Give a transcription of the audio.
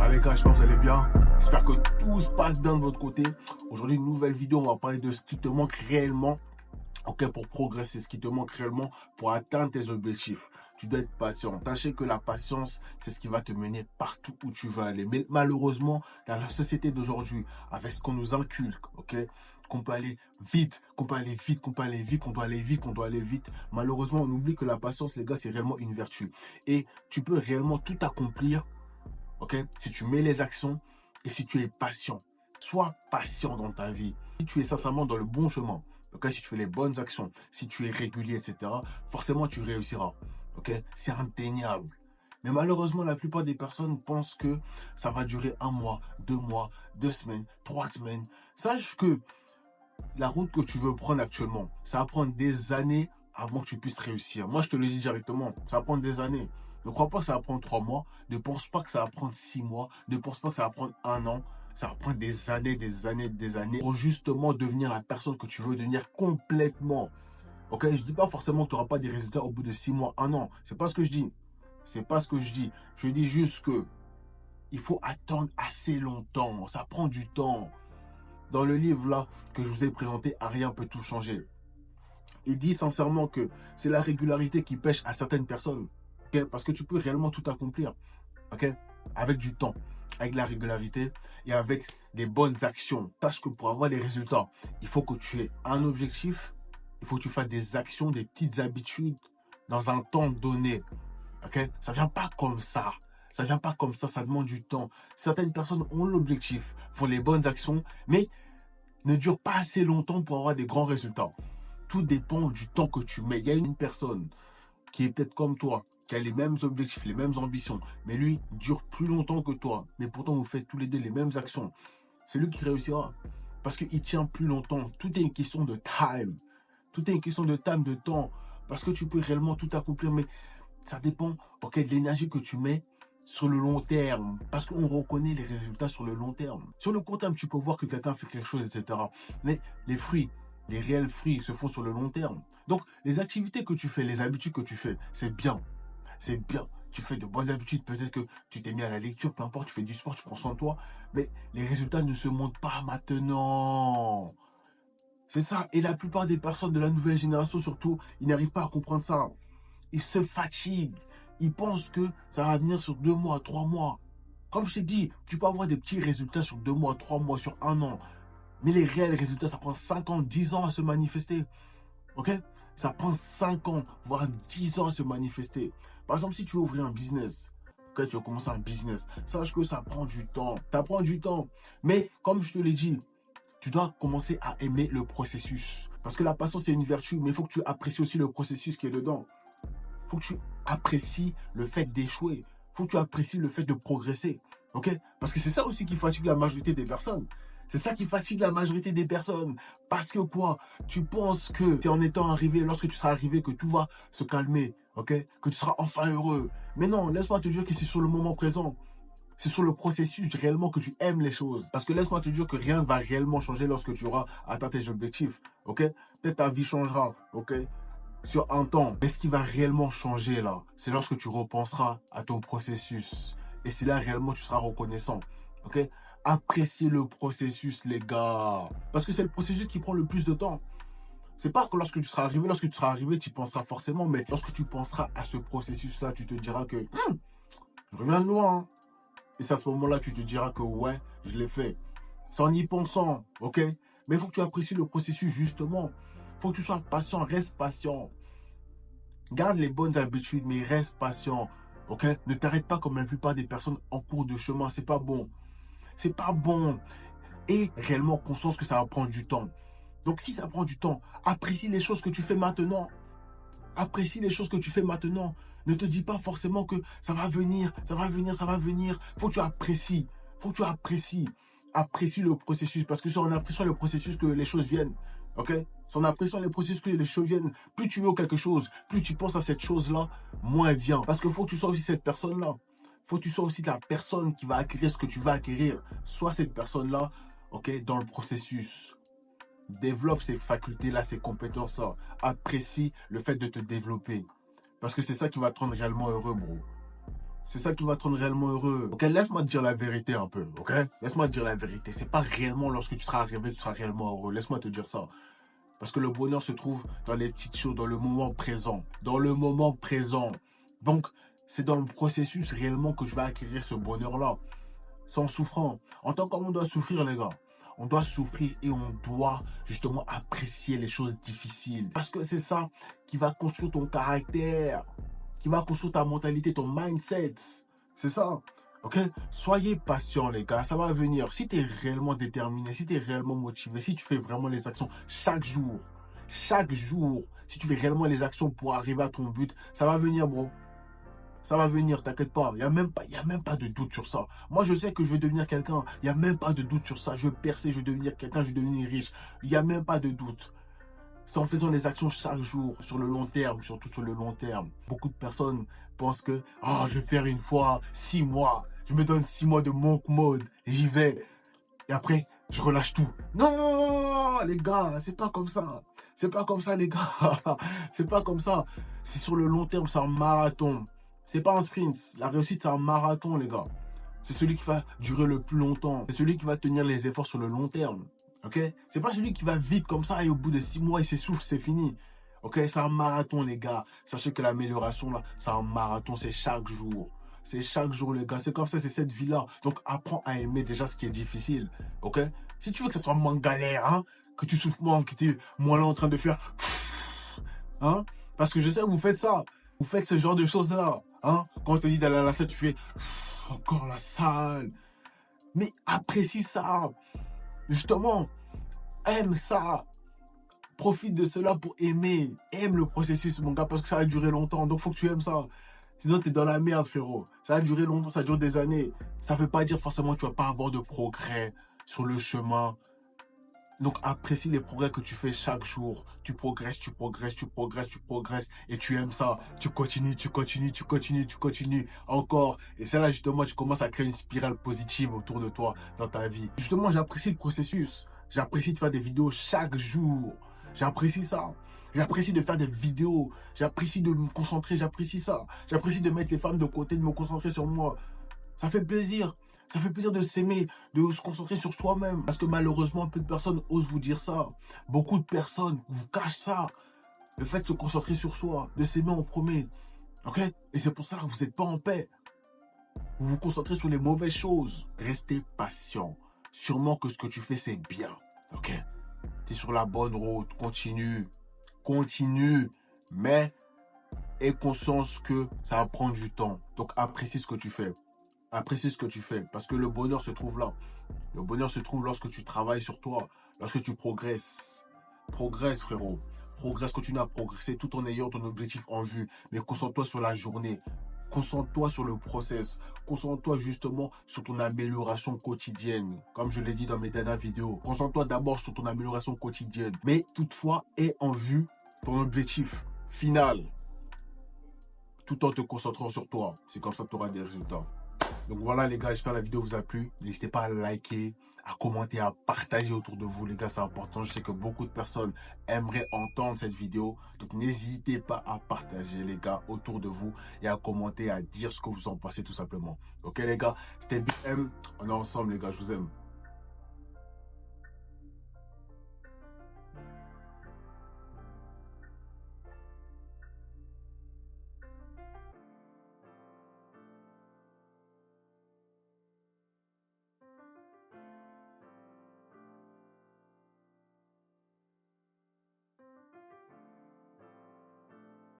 Ah les gars, j'espère que vous allez bien. J'espère que tout se passe bien de votre côté. Aujourd'hui, une nouvelle vidéo, on va parler de ce qui te manque réellement. Ok, pour progresser, ce qui te manque réellement pour atteindre tes objectifs. Tu dois être patient. Sachez que la patience, c'est ce qui va te mener partout où tu vas aller. Mais malheureusement, dans la société d'aujourd'hui, avec ce qu'on nous inculque, ok, qu'on peut aller vite, qu'on peut aller vite, qu'on peut aller vite, qu'on doit aller vite, qu'on doit aller vite. Malheureusement, on oublie que la patience, les gars, c'est réellement une vertu. Et tu peux réellement tout accomplir, ok, si tu mets les actions et si tu es patient. Sois patient dans ta vie. Si tu es sincèrement dans le bon chemin, ok, si tu fais les bonnes actions, si tu es régulier, etc., forcément tu réussiras. Ok, c'est indéniable. Mais malheureusement, la plupart des personnes pensent que ça va durer 1 mois, 2 semaines, 3 semaines. Sache que la route que tu veux prendre actuellement, ça va prendre des années avant que tu puisses réussir. Moi, je te le dis directement, ça va prendre des années. Ne crois pas que ça va prendre 3 mois. Ne pense pas que ça va prendre 6 mois. Ne pense pas que ça va prendre 1 an. Ça va prendre des années, des années, des années pour justement devenir la personne que tu veux devenir complètement. Ok, je dis pas forcément que tu n'auras pas des résultats au bout de 6 mois, 1 an. C'est pas ce que je dis. C'est pas ce que je dis. Je dis juste que il faut attendre assez longtemps. Ça prend du temps. Dans le livre là que je vous ai présenté, À rien peut tout changer, il dit sincèrement que c'est la régularité qui pêche à certaines personnes. Okay? Parce que tu peux réellement tout accomplir. Okay? Avec du temps, avec de la régularité et avec des bonnes actions. Sache que pour avoir des résultats, il faut que tu aies un objectif, il faut que tu fasses des actions, des petites habitudes dans un temps donné. Okay? Ça ne vient pas comme ça. Ça vient pas comme ça demande du temps. Certaines personnes ont l'objectif, font les bonnes actions, mais ne durent pas assez longtemps pour avoir des grands résultats. Tout dépend du temps que tu mets. Il y a une personne qui est peut-être comme toi, qui a les mêmes objectifs, les mêmes ambitions, mais lui dure plus longtemps que toi. Mais pourtant, vous faites tous les deux les mêmes actions. C'est lui qui réussira. Parce qu'il tient plus longtemps. Tout est une question de time. Tout est une question de time, de temps. Parce que tu peux réellement tout accomplir, mais ça dépend de l'énergie que tu mets sur le long terme. Parce qu'on reconnaît les résultats sur le long terme. Sur le court terme, tu peux voir que quelqu'un fait quelque chose, etc. Mais les fruits, les réels fruits se font sur le long terme. Donc, les activités que tu fais, les habitudes que tu fais, c'est bien. C'est bien. Tu fais de bonnes habitudes. Peut-être que tu t'es mis à la lecture, peu importe, tu fais du sport, tu prends soin de toi. Mais les résultats ne se montrent pas maintenant. C'est ça. Et la plupart des personnes de la nouvelle génération, surtout, ils n'arrivent pas à comprendre ça. Ils se fatiguent. Ils pensent que ça va venir sur 2 mois, 3 mois. Comme je t'ai dit, tu peux avoir des petits résultats sur 2 mois, 3 mois, sur 1 an. Mais les réels résultats, ça prend 5 ans, 10 ans à se manifester. Ok? Ça prend 5 ans, voire 10 ans à se manifester. Par exemple, si tu veux ouvrir un business, ok, tu vas commencer un business, sache que ça prend du temps. Ça prend du temps. Mais comme je te l'ai dit, tu dois commencer à aimer le processus. Parce que la patience, c'est une vertu, mais il faut que tu apprécies aussi le processus qui est dedans. Il faut que tu apprécies le fait d'échouer. Il faut que tu apprécies le fait de progresser. Ok? Parce que c'est ça aussi qui fatigue la majorité des personnes. C'est ça qui fatigue la majorité des personnes. Parce que quoi? Tu penses que c'est en étant arrivé, lorsque tu seras arrivé, que tout va se calmer. Ok? Que tu seras enfin heureux. Mais non, laisse-moi te dire que c'est sur le moment présent. C'est sur le processus réellement que tu aimes les choses. Parce que laisse-moi te dire que rien ne va réellement changer lorsque tu auras atteint tes objectifs. Ok? Peut-être ta vie changera. Ok? Sur un temps. Mais ce qui va réellement changer là, c'est lorsque tu repenseras à ton processus. Et c'est là réellement tu seras reconnaissant. Ok? Appréciez le processus, les gars. Parce que c'est le processus qui prend le plus de temps. C'est pas que lorsque tu seras arrivé, tu penseras forcément, mais lorsque tu penseras à ce processus-là, tu te diras que je reviens de loin. Hein. Et c'est à ce moment-là, tu te diras que ouais, je l'ai fait. C'est en y pensant, ok? Mais il faut que tu apprécies le processus, justement. Il faut que tu sois patient, reste patient. Garde les bonnes habitudes, mais reste patient, ok? Ne t'arrête pas comme la plupart des personnes en cours de chemin, c'est pas bon. C'est pas bon. Et réellement conscience que ça va prendre du temps. Donc si ça prend du temps, apprécie les choses que tu fais maintenant. Apprécie les choses que tu fais maintenant. Ne te dis pas forcément que ça va venir, ça va venir, ça va venir. Faut que tu apprécies. Faut que tu apprécies. Apprécie le processus. Parce que c'est en appréciant le processus que les choses viennent. Ok? C'est en appréciant le processus que les choses viennent. Plus tu veux quelque chose, plus tu penses à cette chose-là, moins elle vient. Parce qu'il faut que tu sois aussi cette personne-là. Faut que tu sois aussi la personne qui va acquérir ce que tu vas acquérir. Sois cette personne-là, ok, dans le processus. Développe ces facultés-là, ces compétences-là. Apprécie le fait de te développer. Parce que c'est ça qui va te rendre réellement heureux, bro. C'est ça qui va te rendre réellement heureux. Ok, laisse-moi te dire la vérité un peu, ok? Laisse-moi te dire la vérité. C'est pas réellement lorsque tu seras arrivé, tu seras réellement heureux. Laisse-moi te dire ça. Parce que le bonheur se trouve dans les petites choses, dans le moment présent. Dans le moment présent. Donc, c'est dans le processus réellement que je vais acquérir ce bonheur-là. Sans souffrant. En tant qu'homme, on doit souffrir, les gars. On doit souffrir et on doit justement apprécier les choses difficiles. Parce que c'est ça qui va construire ton caractère, qui va construire ta mentalité, ton mindset. C'est ça. Ok? Soyez patient, les gars. Ça va venir. Si tu es réellement déterminé, si tu es réellement motivé, si tu fais vraiment les actions chaque jour, si tu fais réellement les actions pour arriver à ton but, ça va venir, bro. Ça va venir, t'inquiète pas. Il y a même pas de doute sur ça. Moi, je sais que je vais devenir quelqu'un. Il n'y a même pas de doute sur ça. Je vais percer, je vais devenir quelqu'un, je vais devenir riche. Il n'y a même pas de doute. C'est en faisant les actions chaque jour, sur le long terme, surtout sur le long terme. Beaucoup de personnes pensent que, je vais faire une fois, 6 mois. Je me donne 6 mois de monk mode. J'y vais. Et après, je relâche tout. Non, les gars, c'est pas comme ça. C'est pas comme ça, les gars. C'est pas comme ça. C'est sur le long terme, c'est un marathon. C'est pas un sprint. La réussite, c'est un marathon, les gars. C'est celui qui va durer le plus longtemps. C'est celui qui va tenir les efforts sur le long terme. Ok? C'est pas celui qui va vite comme ça et au bout de 6 mois, il s'essouffle, c'est fini. Ok? C'est un marathon, les gars. Sachez que l'amélioration, là, c'est un marathon, c'est chaque jour. C'est chaque jour, les gars. C'est comme ça, c'est cette vie-là. Donc, apprends à aimer déjà ce qui est difficile. Ok? Si tu veux que ce soit moins galère, hein, que tu souffres moins, que tu es moins là en train de faire... Hein? Parce que je sais que vous faites ça. Vous faites ce genre de choses-là. Hein? Quand on te dit d'aller à la salle, tu fais encore la salle. Mais apprécie ça. Justement, aime ça. Profite de cela pour aimer. Aime le processus, mon gars, parce que ça va durer longtemps. Donc, faut que tu aimes ça. Sinon, tu es dans la merde, frérot. Ça va durer longtemps, ça dure des années. Ça ne veut pas dire forcément que tu ne vas pas avoir de progrès sur le chemin. Donc, apprécie les progrès que tu fais chaque jour. Tu progresses, tu progresses, tu progresses, tu progresses. Et tu aimes ça. Tu continues, tu continues, tu continues, tu continues. Encore. Et c'est là, justement, tu commences à créer une spirale positive autour de toi, dans ta vie. Justement, j'apprécie le processus. J'apprécie de faire des vidéos chaque jour. J'apprécie ça. J'apprécie de faire des vidéos. J'apprécie de me concentrer. J'apprécie ça. J'apprécie de mettre les femmes de côté, de me concentrer sur moi. Ça fait plaisir. Ça fait plaisir de s'aimer, de se concentrer sur soi-même. Parce que malheureusement, peu de personnes osent vous dire ça. Beaucoup de personnes vous cachent ça. Le fait de se concentrer sur soi, de s'aimer en premier. Ok? Et c'est pour ça que vous n'êtes pas en paix. Vous vous concentrez sur les mauvaises choses. Restez patient. Sûrement que ce que tu fais, c'est bien. Ok? Tu es sur la bonne route. Continue. Continue. Mais aie conscience que ça va prendre du temps. Donc apprécie ce que tu fais. Apprécie ce que tu fais. Parce que le bonheur se trouve là. Le bonheur se trouve lorsque tu travailles sur toi. Lorsque tu progresses. Progresse, frérot. Progresse, continue à progresser tout en ayant ton objectif en vue. Mais concentre-toi sur la journée. Concentre-toi sur le process. Concentre-toi justement sur ton amélioration quotidienne. Comme je l'ai dit dans mes dernières vidéos. Concentre-toi d'abord sur ton amélioration quotidienne. Mais toutefois, aie en vue ton objectif final. Tout en te concentrant sur toi. C'est comme ça que tu auras des résultats. Donc voilà les gars, j'espère que la vidéo vous a plu. N'hésitez pas à liker, à commenter, à partager autour de vous. Les gars, c'est important. Je sais que beaucoup de personnes aimeraient entendre cette vidéo. Donc n'hésitez pas à partager les gars autour de vous et à commenter, à dire ce que vous en pensez tout simplement. Ok les gars, c'était BM. On est ensemble les gars, je vous aime.